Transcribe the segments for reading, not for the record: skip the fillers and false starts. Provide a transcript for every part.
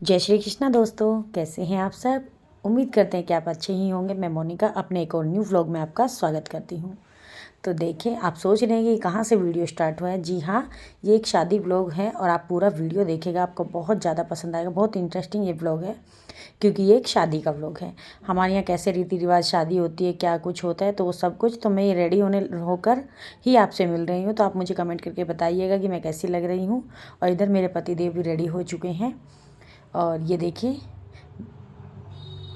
जय श्री कृष्णा दोस्तों, कैसे हैं आप सब। उम्मीद करते हैं कि आप अच्छे ही होंगे। मैं मोनिका अपने एक और न्यू व्लॉग में आपका स्वागत करती हूं। तो देखिए, आप सोच रहे हैं कि कहां से वीडियो स्टार्ट हुआ है। जी हाँ, ये एक शादी व्लॉग है और आप पूरा वीडियो देखिएगा, आपको बहुत ज़्यादा पसंद आएगा। बहुत इंटरेस्टिंग ये व्लॉग है क्योंकि ये एक शादी का व्लॉग है। हमारे यहाँ कैसे रीति रिवाज शादी होती है, क्या कुछ होता है, तो वो सब कुछ तो मैं ये रेडी होकर ही आपसे मिल रही हूँ। तो आप मुझे कमेंट करके बताइएगा कि मैं कैसी लग रही हूँ। और इधर मेरे पतिदेव भी रेडी हो चुके हैं और ये देखिए,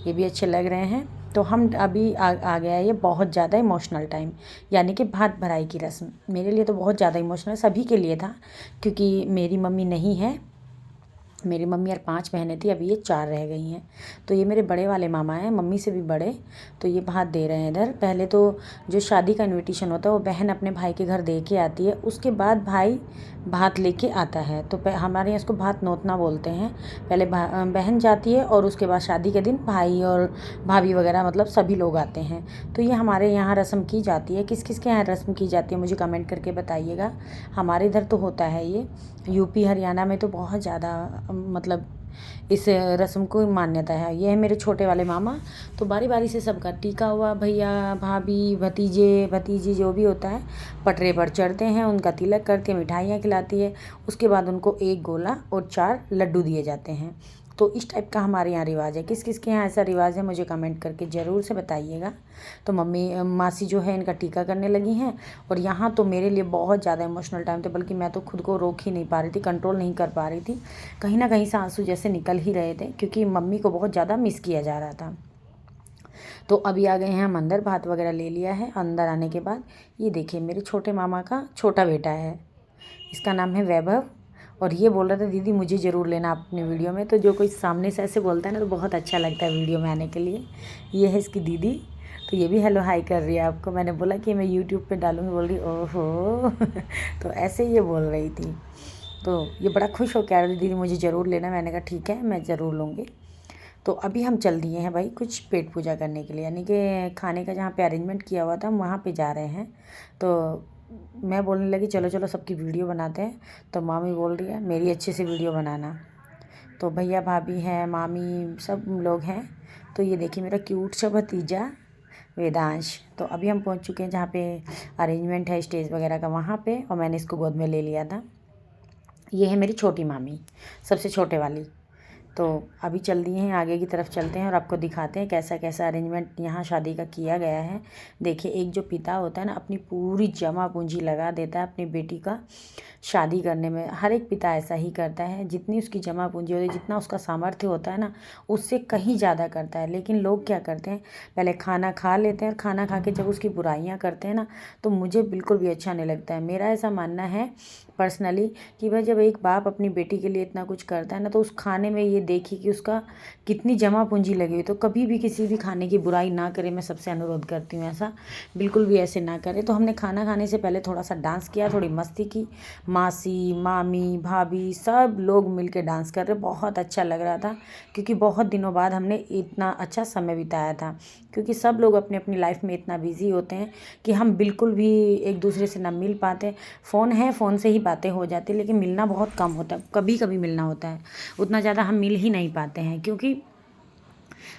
ये भी अच्छे लग रहे हैं। तो हम अभी आ गया है ये बहुत ज़्यादा इमोशनल टाइम, यानी कि भात भराई की रस्म। मेरे लिए तो बहुत ज़्यादा इमोशनल, सभी के लिए था, क्योंकि मेरी मम्मी नहीं है। मेरी मम्मी और 5 बहनें थी, अभी ये 4 रह गई हैं। तो ये मेरे बड़े वाले मामा हैं, मम्मी से भी बड़े। तो ये भात दे रहे हैं इधर। पहले तो जो शादी का इनविटेशन होता है वो बहन अपने भाई के घर दे के आती है, उसके बाद भाई भात लेके आता है। तो हमारे यहाँ इसको भात नोतना बोलते हैं। पहले बहन जाती है और उसके बाद शादी के दिन भाई और भाभी वगैरह, मतलब सभी लोग आते हैं। तो ये हमारे यहाँ रस्म की जाती है। किस किस के यहाँ रस्म की जाती है मुझे कमेंट करके बताइएगा। हमारे इधर तो होता है ये, यूपी हरियाणा में तो बहुत ज़्यादा, मतलब इस रस्म को मान्यता है। ये है मेरे छोटे वाले मामा। तो बारी बारी से सबका टीका हुआ, भैया भाभी भतीजे भतीजी जो भी होता है पटरे पर चढ़ते हैं, उनका तिलक करती है, मिठाइयाँ खिलाती है। उसके बाद उनको 1 गोला और 4 लड्डू दिए जाते हैं। तो इस टाइप का हमारे यहाँ रिवाज है। किस किस के यहाँ ऐसा रिवाज है मुझे कमेंट करके ज़रूर से बताइएगा। तो मम्मी मासी जो है इनका टीका करने लगी हैं। और यहाँ तो मेरे लिए बहुत ज़्यादा इमोशनल टाइम था, बल्कि मैं तो खुद को रोक ही नहीं पा रही थी, कंट्रोल नहीं कर पा रही थी। कहीं ना कहीं से आंसू जैसे निकल ही रहे थे, क्योंकि मम्मी को बहुत ज़्यादा मिस किया जा रहा था। तो अभी आ गए हैं हम अंदर, भात वगैरह ले लिया है। अंदर आने के बाद ये देखिए, मेरे छोटे मामा का छोटा बेटा है, इसका नाम है वैभव। और ये बोल रहा था दीदी मुझे ज़रूर लेना अपने वीडियो में। तो जो कोई सामने से ऐसे बोलता है ना, तो बहुत अच्छा लगता है वीडियो में आने के लिए। ये है इसकी दीदी। तो ये भी हेलो हाय कर रही है आपको। मैंने बोला कि मैं यूट्यूब पे डालूँगी, बोल रही ओहो तो ऐसे ये बोल रही थी। तो ये बड़ा खुश हो कह रही दीदी मुझे ज़रूर लेना। मैंने कहा ठीक है, मैं ज़रूर लूँगी। तो अभी हम चल दिए हैं भाई कुछ पेट पूजा करने के लिए, यानी कि खाने का जहाँ पे अरेंजमेंट किया हुआ था हम वहाँ पे जा रहे हैं। तो मैं बोलने लगी चलो चलो सबकी वीडियो बनाते हैं। तो मामी बोल रही है मेरी अच्छे से वीडियो बनाना। तो भैया भाभी हैं, मामी, सब लोग हैं। तो ये देखिए मेरा क्यूट सा भतीजा वेदांश। तो अभी हम पहुँच चुके हैं जहाँ पे अरेंजमेंट है स्टेज वगैरह का, वहाँ पे। और मैंने इसको गोद में ले लिया था। ये है मेरी छोटी मामी, सबसे छोटे वाली। तो अभी चल दिए हैं, आगे की तरफ चलते हैं और आपको दिखाते हैं कैसा कैसा अरेंजमेंट यहाँ शादी का किया गया है। देखिए, एक जो पिता होता है ना, अपनी पूरी जमा पूंजी लगा देता है अपनी बेटी का शादी करने में। हर एक पिता ऐसा ही करता है, जितनी उसकी जमा पूंजी होती है, जितना उसका सामर्थ्य होता है ना, उससे कहीं ज़्यादा करता है। लेकिन लोग क्या करते हैं, पहले खाना खा लेते हैं और खाना खा के जब उसकी बुराइयाँ करते हैं ना, तो मुझे बिल्कुल भी अच्छा नहीं लगता है। मेरा ऐसा मानना है पर्सनली कि भाई जब एक बाप अपनी बेटी के लिए इतना कुछ करता है ना, तो उस खाने में ये देखिए कि उसका कितनी जमा पूंजी लगी हुई। तो कभी भी किसी भी खाने की बुराई ना करे, मैं सबसे अनुरोध करती हूँ ऐसा बिल्कुल भी ऐसे ना करे। तो हमने खाना खाने से पहले थोड़ा सा डांस किया, थोड़ी मस्ती की। मासी, मामी, भाभी सब लोग मिल के डांस कर रहे, बहुत अच्छा लग रहा था। क्योंकि बहुत दिनों बाद हमने इतना अच्छा समय बिताया था, क्योंकि सब लोग अपनी अपनी लाइफ में इतना बिजी होते हैं कि हम बिल्कुल भी एक दूसरे से ना मिल पाते। फ़ोन है, फ़ोन से ही बातें हो जाती, लेकिन मिलना बहुत कम होता है। कभी कभी मिलना होता है, उतना ज़्यादा हम मिल ही नहीं पाते हैं, क्योंकि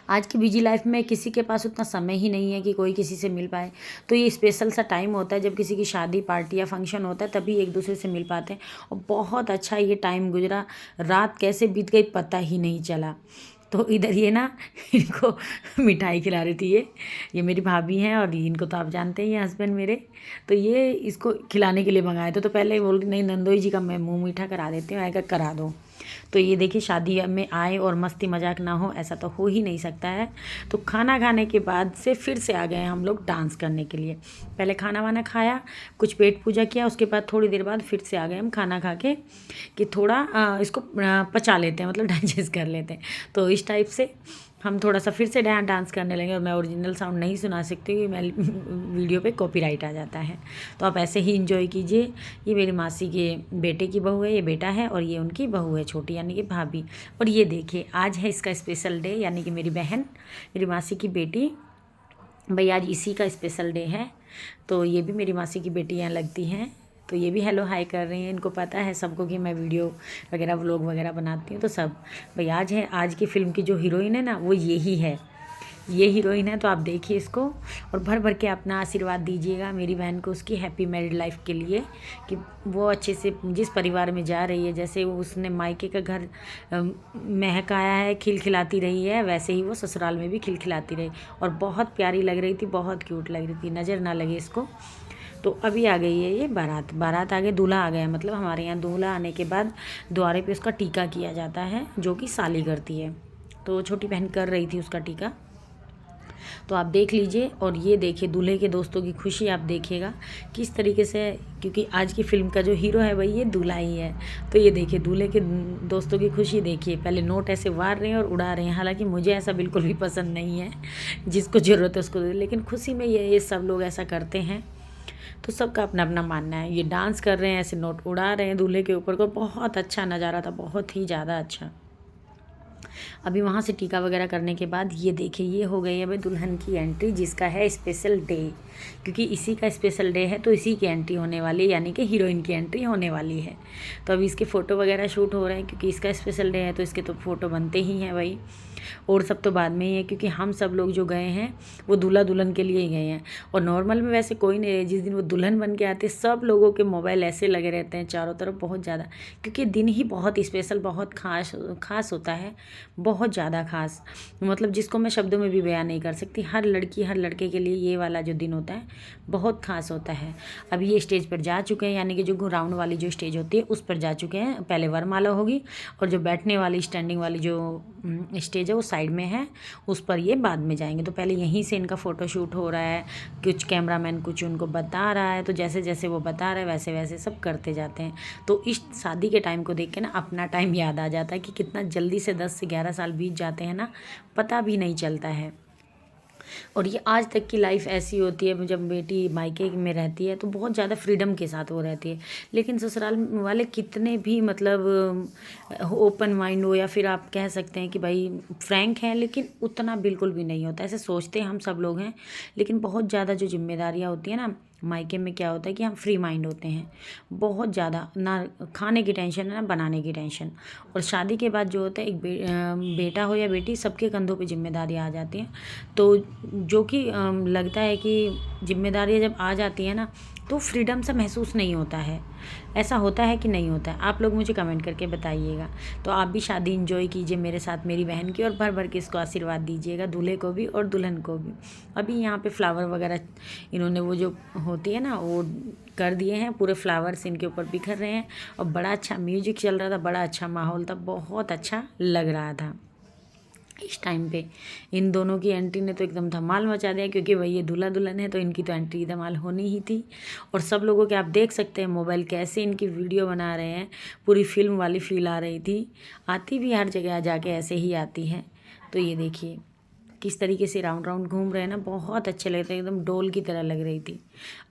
आज की बिजी लाइफ में किसी के पास उतना समय ही नहीं है कि कोई किसी से मिल पाए। तो ये स्पेशल सा टाइम होता है जब किसी की शादी पार्टी या फंक्शन होता है, तभी एक दूसरे से मिल पाते हैं। और बहुत अच्छा ये टाइम गुजरा, रात कैसे बीत गई पता ही नहीं चला। तो इधर ये ना इनको मिठाई खिला रही थी। ये मेरी भाभी हैं और इनको तो आप जानते ही हैं, हस्बैंड मेरे। तो ये इसको खिलाने के लिए मंगाए थे। तो पहले बोल रही नहीं नंदोई जी का मैं मुँह मीठा करा देती हूँ, आएगा करा दो। तो ये देखिए, शादी में आए और मस्ती मजाक ना हो, ऐसा तो हो ही नहीं सकता है। तो खाना खाने के बाद से फिर से आ गए हम लोग डांस करने के लिए। पहले खाना वाना खाया, कुछ पेट पूजा किया, उसके बाद थोड़ी देर बाद फिर से आ गए हम खाना खा के कि थोड़ा इसको पचा लेते हैं, मतलब डाइजेस्ट कर लेते हैं। तो इस टाइप से हम थोड़ा सा फिर से डांस करने लगे। और मैं ओरिजिनल साउंड नहीं सुना सकती क्योंकि मैं वीडियो पे कॉपीराइट आ जाता है। तो आप ऐसे ही इंजॉय कीजिए। ये मेरी मासी के बेटे की बहू है, ये बेटा है, और ये उनकी बहू है छोटी, यानी कि भाभी। और ये देखिए, आज है इसका स्पेशल डे, यानी कि मेरी बहन, मेरी मासी की बेटी, भाई आज इसी का स्पेशल डे है। तो ये भी मेरी मासी की बेटियाँ लगती हैं। तो ये भी हेलो हाय कर रही हैं। इनको पता है सबको कि मैं वीडियो वगैरह व्लॉग वगैरह बनाती हूँ। तो सब भाई आज की फ़िल्म की जो हीरोइन है ना वो यही है, ये हीरोइन है। तो आप देखिए इसको और भर भर के अपना आशीर्वाद दीजिएगा मेरी बहन को उसकी हैप्पी मैरिड लाइफ के लिए, कि वो अच्छे से जिस परिवार में जा रही है, जैसे वो उसने मायके का घर महकाया है, खिलखिलाती रही है, वैसे ही वो ससुराल में भी खिलखिलाती रही। और बहुत प्यारी लग रही थी, बहुत क्यूट लग रही थी, नज़र ना लगे इसको। तो अभी आ गई है ये बारात आ गई, दूल्हा आ गया। मतलब हमारे यहाँ दूल्हा आने के बाद द्वारे पे उसका टीका किया जाता है, जो कि साली करती है। तो छोटी बहन कर रही थी उसका टीका। तो आप देख लीजिए और ये देखिए दूल्हे के दोस्तों की खुशी आप देखिएगा किस तरीके से, क्योंकि आज की फ़िल्म का जो हीरो है भाई ये दूल्हा ही है। तो ये देखिए दूल्हे के दोस्तों की खुशी देखिए, पहले नोट ऐसे वार रहे हैं और उड़ा रहे हैं। हालांकि मुझे ऐसा बिल्कुल भी पसंद नहीं है, जिसको ज़रूरत है उसको दे, लेकिन खुशी में ये सब लोग ऐसा करते हैं। तो सबका अपना अपना मानना है। ये डांस कर रहे हैं, ऐसे नोट उड़ा रहे हैं दूल्हे के ऊपर को। बहुत अच्छा नज़ारा था, बहुत ही ज़्यादा अच्छा। अभी वहाँ से टीका वगैरह करने के बाद ये देखिए ये हो गई है भाई दुल्हन की एंट्री, जिसका है स्पेशल डे, क्योंकि इसी का स्पेशल डे है तो इसी की एंट्री होने वाली है, यानी कि हीरोइन की एंट्री होने वाली है। तो अभी इसके फ़ोटो वगैरह शूट हो रहे हैं, क्योंकि इसका स्पेशल डे है तो इसके तो फ़ोटो बनते ही हैं भाई। और सब तो बाद में ही है, क्योंकि हम सब लोग जो गए हैं वो दूल्हा दुल्हन के लिए ही गए हैं। और नॉर्मल में वैसे कोई नहीं है, जिस दिन वो दुल्हन बन के आते सब लोगों के मोबाइल ऐसे लगे रहते हैं चारों तरफ, बहुत ज़्यादा, क्योंकि दिन ही बहुत स्पेशल, बहुत खास होता है, बहुत ज़्यादा खास। मतलब जिसको मैं शब्दों में भी बयान नहीं कर सकती। हर लड़की हर लड़के के लिए ये वाला जो दिन होता है बहुत खास होता है। अभी ये स्टेज पर जा चुके हैं, यानी कि जो राउंड वाली जो स्टेज होती है उस पर जा चुके हैं। पहले वरमाला होगी और जो बैठने वाली स्टैंडिंग वाली जो स्टेज है वो साइड में है, उस पर ये बाद में जाएंगे। तो पहले यहीं से इनका फ़ोटो शूट हो रहा है, कुछ कैमरामैन कुछ उनको बता रहा है, तो जैसे जैसे वो बता रहा है वैसे वैसे सब करते जाते हैं। तो इस शादी के टाइम को देख के ना अपना टाइम याद आ जाता है कि कितना जल्दी से 10 से 11 साल बीत जाते हैं ना, पता भी नहीं चलता है। और ये आज तक की लाइफ ऐसी होती है, जब बेटी मायके में रहती है तो बहुत ज़्यादा फ्रीडम के साथ वो रहती है, लेकिन ससुराल वाले कितने भी मतलब ओपन माइंड हो, या फिर आप कह सकते हैं कि भाई फ्रैंक हैं, लेकिन उतना बिल्कुल भी नहीं होता। ऐसे सोचते हम सब लोग हैं, लेकिन बहुत ज़्यादा जो जिम्मेदारियाँ होती हैं ना मायके में, क्या होता है कि हम फ्री माइंड होते हैं बहुत ज़्यादा, ना खाने की टेंशन है ना बनाने की टेंशन। और शादी के बाद जो होता है एक बेटा हो या बेटी, सबके कंधों पे जिम्मेदारी आ जाती हैं। तो जो कि लगता है कि जिम्मेदारियाँ जब आ जाती हैं ना तो फ्रीडम सा महसूस नहीं होता है। ऐसा होता है कि नहीं होता है, आप लोग मुझे कमेंट करके बताइएगा। तो आप भी शादी इंजॉय कीजिए मेरे साथ मेरी बहन की, और भर भर के इसको आशीर्वाद दीजिएगा, दूल्हे को भी और दुल्हन को भी। अभी यहाँ पे फ्लावर वगैरह इन्होंने वो जो होती है ना वो कर दिए हैं, पूरे फ्लावर्स इनके ऊपर बिखर रहे हैं। और बड़ा अच्छा म्यूजिक चल रहा था, बड़ा अच्छा माहौल था, बहुत अच्छा लग रहा था। इस टाइम पे इन दोनों की एंट्री ने तो एकदम धमाल मचा दिया, क्योंकि भाई ये दूल्हा दुल्हन है तो इनकी तो एंट्री धमाल होनी ही थी। और सब लोगों के आप देख सकते हैं मोबाइल कैसे इनकी वीडियो बना रहे हैं, पूरी फिल्म वाली फील आ रही थी। आती भी हर जगह जाके ऐसे ही आती है। तो ये देखिए किस तरीके से राउंड राउंड घूम रहे हैं ना, बहुत अच्छे लग रहे हैं, एकदम डोल की तरह लग रही थी।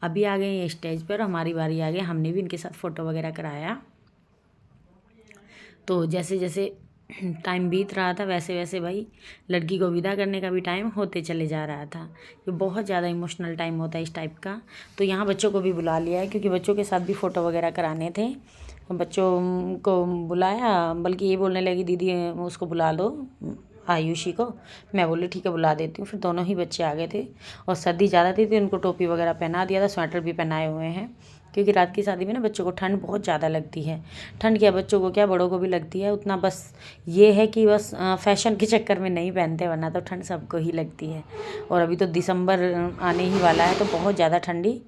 अभी आ गए ये स्टेज पर, हमारी बारी आ गई, हमने भी इनके साथ फ़ोटो वगैरह कराया। तो जैसे जैसे टाइम बीत रहा था वैसे वैसे भाई लड़की को विदा करने का भी टाइम होते चले जा रहा था। ये बहुत ज़्यादा इमोशनल टाइम होता है इस टाइप का। तो यहाँ बच्चों को भी बुला लिया है, क्योंकि बच्चों के साथ भी फ़ोटो वगैरह कराने थे। बच्चों को बुलाया, बल्कि ये बोलने लगी दीदी उसको बुला लो आयुषी को। मैं बोली ठीक है बुला देती हूँ। फिर दोनों ही बच्चे आ गए थे, और सर्दी ज़्यादा थी तो उनको टोपी वगैरह पहना दिया था, स्वेटर भी पहनाए हुए हैं, क्योंकि रात की शादी में ना बच्चों को ठंड बहुत ज़्यादा लगती है। ठंड क्या बच्चों को क्या बड़ों को भी लगती है उतना, बस ये है कि बस फैशन के चक्कर में नहीं पहनते, वरना तो ठंड सबको ही लगती है। और अभी तो दिसंबर आने ही वाला है, तो बहुत ज़्यादा ठंडी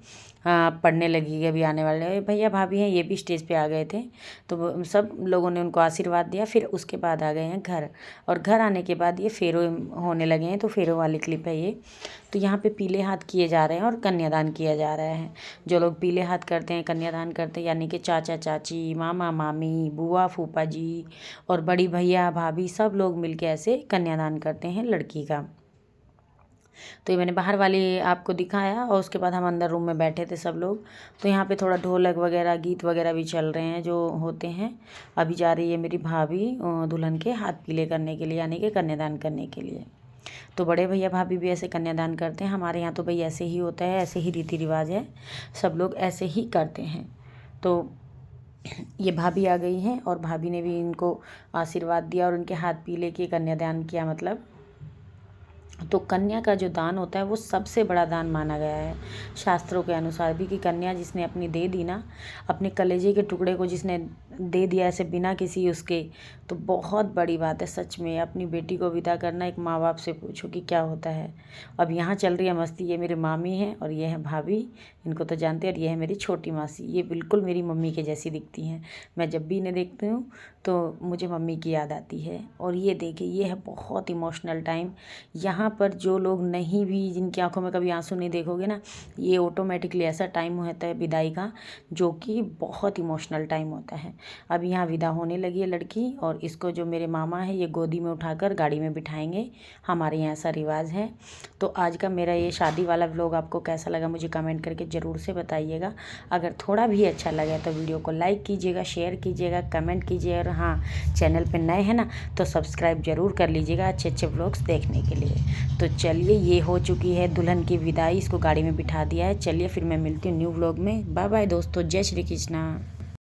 पड़ने लगी है अभी आने वाले। भैया भाभी हैं ये भी स्टेज पे आ गए थे, तो सब लोगों ने उनको आशीर्वाद दिया। फिर उसके बाद आ गए हैं घर, और घर आने के बाद ये फेरों होने लगे हैं। तो फेरों वाली क्लिप है ये। तो यहाँ पे पीले हाथ किए जा रहे हैं और कन्यादान किया जा रहा है। जो लोग पीले हाथ करते हैं, कन्यादान करते हैं, यानी कि चाचा चाची, मामा मामी, बुआ फूफा जी और बड़ी भैया भाभी सब लोग मिलके ऐसे कन्यादान करते हैं लड़की का। तो ये मैंने बाहर वाली आपको दिखाया, और उसके बाद हम अंदर रूम में बैठे थे सब लोग। तो यहाँ पे थोड़ा ढोलक वगैरह गीत वगैरह भी चल रहे हैं जो होते हैं। अभी जा रही है मेरी भाभी दुल्हन के हाथ पीले करने के लिए, यानी कि कन्यादान करने के लिए। तो बड़े भैया भाभी भी ऐसे कन्यादान करते हैं। हमारे यहाँ तो भाई ऐसे ही होता है, ऐसे ही रीति रिवाज है, सब लोग ऐसे ही करते हैं। तो ये भाभी आ गई हैं और भाभी ने भी इनको आशीर्वाद दिया और उनके हाथ पीले किए, कन्यादान किया मतलब। तो कन्या का जो दान होता है वो सबसे बड़ा दान माना गया है शास्त्रों के अनुसार भी, कि कन्या जिसने अपनी दे दी ना, अपने कलेजे के टुकड़े को जिसने दे दिया ऐसे बिना किसी उसके, तो बहुत बड़ी बात है सच में। अपनी बेटी को विदा करना, एक माँ बाप से पूछो कि क्या होता है। अब यहाँ चल रही है मस्ती, ये मेरी मामी है और ये है भाभी, इनको तो जानते हैं, और ये है मेरी छोटी मासी, ये बिल्कुल मेरी मम्मी के जैसी दिखती हैं। मैं जब भी इन्हें देखती हूँ तो मुझे मम्मी की याद आती है। और ये देखिए, ये है बहुत इमोशनल टाइम। यहाँ पर जो लोग नहीं भी, जिनकी आंखों में कभी आंसू नहीं देखोगे ना, ये ऑटोमेटिकली ऐसा टाइम होता है विदाई का जो कि बहुत इमोशनल टाइम होता है। अब यहाँ विदा होने लगी है लड़की और इसको जो मेरे मामा है ये गोदी में उठाकर गाड़ी में बिठाएंगे, हमारे यहाँ ऐसा रिवाज है। तो आज का मेरा ये शादी वाला व्लॉग आपको कैसा लगा मुझे कमेंट करके ज़रूर से बताइएगा। अगर थोड़ा भी अच्छा लगा तो वीडियो को लाइक कीजिएगा, शेयर कीजिएगा, कमेंट कीजिएगा, और हाँ, चैनल पर नए हैं ना तो सब्सक्राइब ज़रूर कर लीजिएगा अच्छे अच्छे व्लॉग्स देखने के लिए। तो चलिए, ये हो चुकी है दुल्हन की विदाई, इसको गाड़ी में बिठा दिया है। चलिए फिर मैं मिलती हूँ न्यू व्लॉग में। बाय बाय दोस्तों, जय श्री कृष्णा।